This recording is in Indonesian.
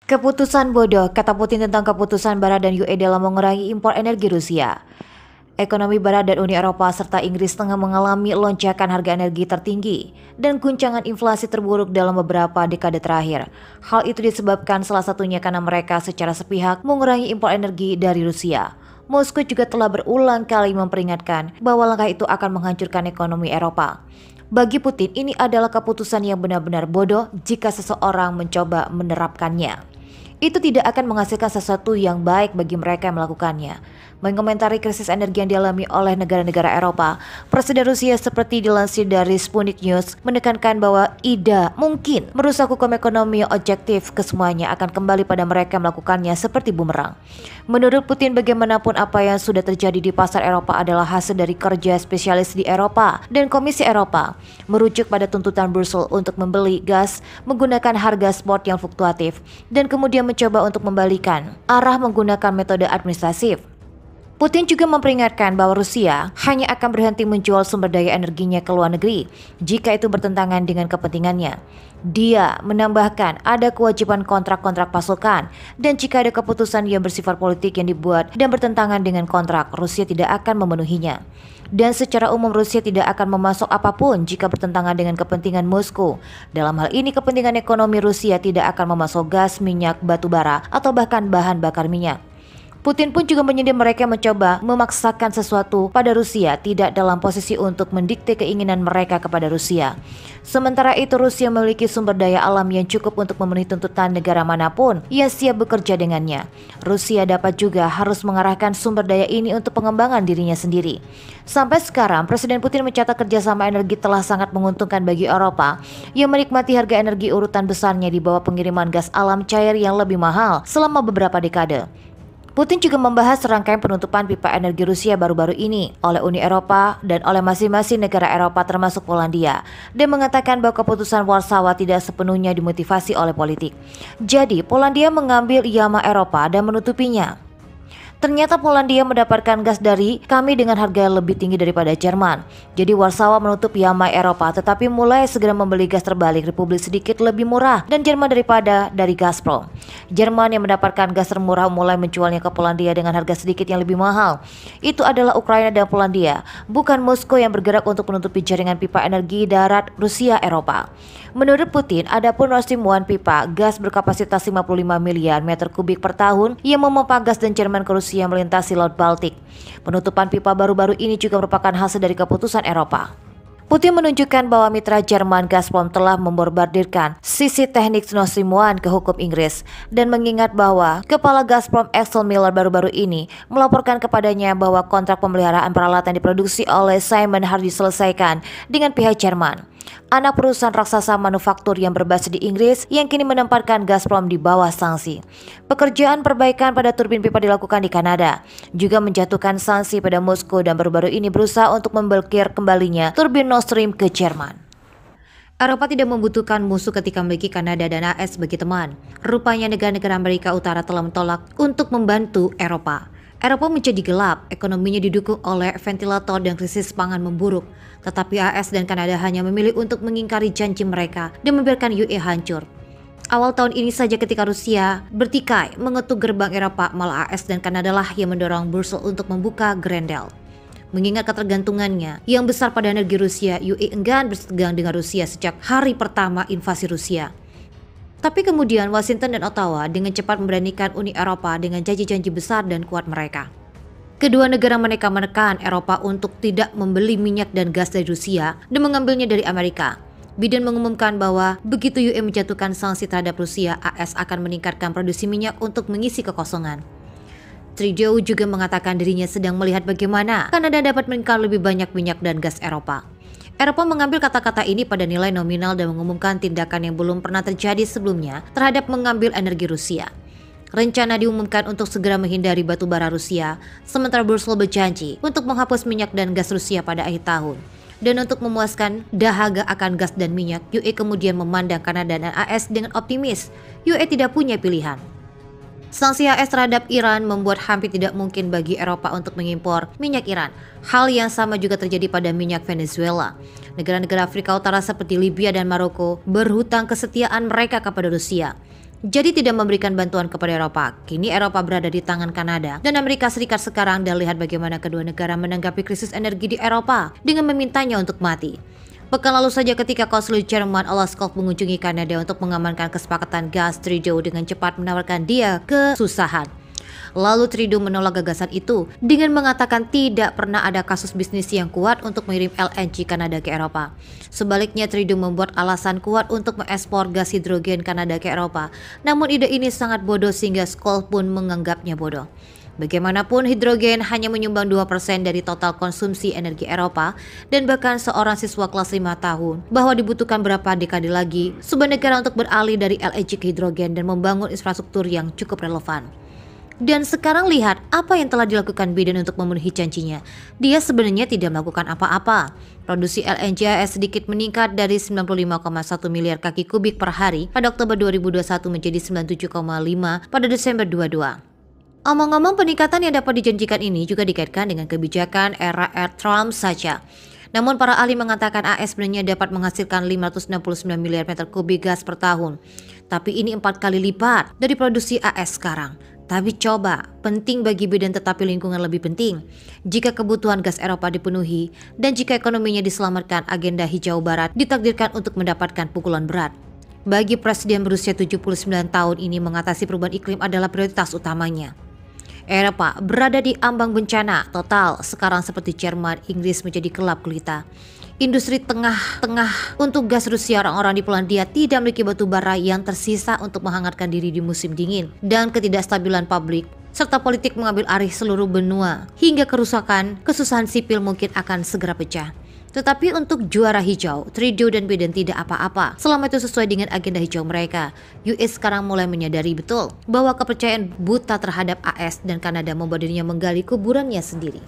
Keputusan bodoh, kata Putin tentang keputusan Barat dan UE dalam mengurangi impor energi Rusia. Ekonomi Barat dan Uni Eropa serta Inggris tengah mengalami lonjakan harga energi tertinggi dan guncangan inflasi terburuk dalam beberapa dekade terakhir. Hal itu disebabkan salah satunya karena mereka secara sepihak mengurangi impor energi dari Rusia. Moskow juga telah berulang kali memperingatkan bahwa langkah itu akan menghancurkan ekonomi Eropa. Bagi Putin, ini adalah keputusan yang benar-benar bodoh jika seseorang mencoba menerapkannya. Itu tidak akan menghasilkan sesuatu yang baik bagi mereka yang melakukannya. Mengomentari krisis energi yang dialami oleh negara-negara Eropa, Presiden Rusia seperti dilansir dari Sputnik News menekankan bahwa tidak mungkin merusak hukum ekonomi yang objektif, kesemuanya akan kembali pada mereka yang melakukannya seperti bumerang. Menurut Putin, bagaimanapun apa yang sudah terjadi di pasar Eropa adalah hasil dari kerja spesialis di Eropa dan Komisi Eropa, merujuk pada tuntutan Brussels untuk membeli gas menggunakan harga spot yang fluktuatif dan kemudian mencoba untuk membalikan arah menggunakan metode administratif. Putin juga memperingatkan bahwa Rusia hanya akan berhenti menjual sumber daya energinya ke luar negeri jika itu bertentangan dengan kepentingannya. Dia menambahkan ada kewajiban kontrak-kontrak pasukan dan jika ada keputusan yang bersifat politik yang dibuat dan bertentangan dengan kontrak, Rusia tidak akan memenuhinya. Dan secara umum Rusia tidak akan memasok apapun jika bertentangan dengan kepentingan Moskow. Dalam hal ini kepentingan ekonomi Rusia tidak akan memasok gas, minyak, batu bara, atau bahkan bahan bakar minyak. Putin pun juga menyindir mereka yang mencoba memaksakan sesuatu pada Rusia tidak dalam posisi untuk mendikte keinginan mereka kepada Rusia. Sementara itu Rusia memiliki sumber daya alam yang cukup untuk memenuhi tuntutan negara manapun yang siap bekerja dengannya. Rusia dapat juga harus mengarahkan sumber daya ini untuk pengembangan dirinya sendiri. Sampai sekarang Presiden Putin mencatat kerjasama energi telah sangat menguntungkan bagi Eropa yang menikmati harga energi urutan besarnya di bawah pengiriman gas alam cair yang lebih mahal selama beberapa dekade. Putin juga membahas rangkaian penutupan pipa energi Rusia baru-baru ini oleh Uni Eropa dan oleh masing-masing negara Eropa termasuk Polandia dan mengatakan bahwa keputusan Warsawa tidak sepenuhnya dimotivasi oleh politik. Jadi Polandia mengambil yama Eropa dan menutupinya. Ternyata Polandia mendapatkan gas dari kami dengan harga yang lebih tinggi daripada Jerman. Jadi Warsawa menutup yama Eropa tetapi mulai segera membeli gas terbalik Republik sedikit lebih murah dan Jerman daripada dari Gazprom. Jerman yang mendapatkan gas termurah mulai menjualnya ke Polandia dengan harga sedikit yang lebih mahal. Itu adalah Ukraina dan Polandia, bukan Moskow yang bergerak untuk menutupi jaringan pipa energi darat Rusia Eropa. Menurut Putin, adapun Nord Stream 1 pipa gas berkapasitas 55 miliar meter kubik per tahun yang memompa gas dan Jerman ke Rusia melintasi Laut Baltik. Penutupan pipa baru-baru ini juga merupakan hasil dari keputusan Eropa. Putin menunjukkan bahwa mitra Jerman Gazprom telah membombardirkan sisi teknik Nord Stream 1 ke hukum Inggris dan mengingat bahwa kepala Gazprom Axel Miller baru-baru ini melaporkan kepadanya bahwa kontrak pemeliharaan peralatan diproduksi oleh Siemens harus diselesaikan dengan pihak Jerman, anak perusahaan raksasa manufaktur yang berbasis di Inggris yang kini menempatkan Gazprom di bawah sanksi. Pekerjaan perbaikan pada turbin pipa dilakukan di Kanada, juga menjatuhkan sanksi pada Moskow dan baru-baru ini berusaha untuk memblokir kembalinya turbin Nord Stream ke Jerman. Eropa tidak membutuhkan musuh ketika memiliki Kanada dan AS sebagai teman. Rupanya negara-negara Amerika Utara telah menolak untuk membantu Eropa. Eropa menjadi gelap, ekonominya didukung oleh ventilator dan krisis pangan memburuk. Tetapi AS dan Kanada hanya memilih untuk mengingkari janji mereka dan membiarkan UE hancur. Awal tahun ini saja ketika Rusia bertikai mengetuk gerbang Eropa, malah AS dan Kanada lah yang mendorong Brussels untuk membuka Grendel. Mengingat ketergantungannya yang besar pada energi Rusia, UE enggan bersetegang dengan Rusia sejak hari pertama invasi Rusia. Tapi kemudian Washington dan Ottawa dengan cepat memberanikan Uni Eropa dengan janji-janji besar dan kuat mereka. Kedua negara mereka menekan Eropa untuk tidak membeli minyak dan gas dari Rusia dan mengambilnya dari Amerika. Biden mengumumkan bahwa begitu UE menjatuhkan sanksi terhadap Rusia, AS akan meningkatkan produksi minyak untuk mengisi kekosongan. Trudeau juga mengatakan dirinya sedang melihat bagaimana Kanada dapat mengikat lebih banyak minyak dan gas Eropa. Eropa mengambil kata-kata ini pada nilai nominal dan mengumumkan tindakan yang belum pernah terjadi sebelumnya terhadap mengambil energi Rusia. Rencana diumumkan untuk segera menghindari batu bara Rusia, sementara Brussels berjanji untuk menghapus minyak dan gas Rusia pada akhir tahun. Dan untuk memuaskan dahaga akan gas dan minyak, UE kemudian memandang Kanada dan AS dengan optimis. UE tidak punya pilihan. Sanksi AS terhadap Iran membuat hampir tidak mungkin bagi Eropa untuk mengimpor minyak Iran. Hal yang sama juga terjadi pada minyak Venezuela. Negara-negara Afrika Utara seperti Libya dan Maroko berhutang kesetiaan mereka kepada Rusia. Jadi tidak memberikan bantuan kepada Eropa. Kini Eropa berada di tangan Kanada dan Amerika Serikat sekarang, dan lihat bagaimana kedua negara menanggapi krisis energi di Eropa dengan memintanya untuk mati. Pekan lalu saja ketika Kansler Jerman Olaf Scholz mengunjungi Kanada untuk mengamankan kesepakatan gas, Trudeau dengan cepat menawarkan dia kesusahan. Lalu Trudeau menolak gagasan itu dengan mengatakan tidak pernah ada kasus bisnis yang kuat untuk mengirim LNG Kanada ke Eropa. Sebaliknya, Trudeau membuat alasan kuat untuk mengekspor gas hidrogen Kanada ke Eropa. Namun ide ini sangat bodoh sehingga Scholz pun menganggapnya bodoh. Bagaimanapun, hidrogen hanya menyumbang 2% dari total konsumsi energi Eropa, dan bahkan seorang siswa kelas 5 tahun bahwa dibutuhkan berapa dekade lagi sebuah negara untuk beralih dari LNG ke hidrogen dan membangun infrastruktur yang cukup relevan. Dan sekarang lihat apa yang telah dilakukan Biden untuk memenuhi janjinya. Dia sebenarnya tidak melakukan apa-apa. Produksi LNG AS sedikit meningkat dari 95,1 miliar kaki kubik per hari pada Oktober 2021 menjadi 97,5 pada Desember 2022. Omong-omong, peningkatan yang dapat dijanjikan ini juga dikaitkan dengan kebijakan era Trump saja. Namun para ahli mengatakan AS sebenarnya dapat menghasilkan 569 miliar meter kubik gas per tahun. Tapi ini 4 kali lipat dari produksi AS sekarang. Tapi coba, penting bagi Biden tetapi lingkungan lebih penting. Jika kebutuhan gas Eropa dipenuhi dan jika ekonominya diselamatkan, agenda hijau barat ditakdirkan untuk mendapatkan pukulan berat. Bagi presiden berusia 79 tahun ini, mengatasi perubahan iklim adalah prioritas utamanya. Eropa berada di ambang bencana total sekarang, seperti Jerman, Inggris menjadi gelap gulita. Industri tengah untuk gas Rusia, orang-orang di Polandia tidak memiliki batu bara yang tersisa untuk menghangatkan diri di musim dingin, dan ketidakstabilan publik serta politik mengambil alih seluruh benua hingga kesusahan sipil mungkin akan segera pecah. Tetapi untuk juara hijau, Trudeau dan Biden tidak apa-apa selama itu sesuai dengan agenda hijau mereka. US sekarang mulai menyadari betul bahwa kepercayaan buta terhadap AS dan Kanada membuat dirinya menggali kuburannya sendiri.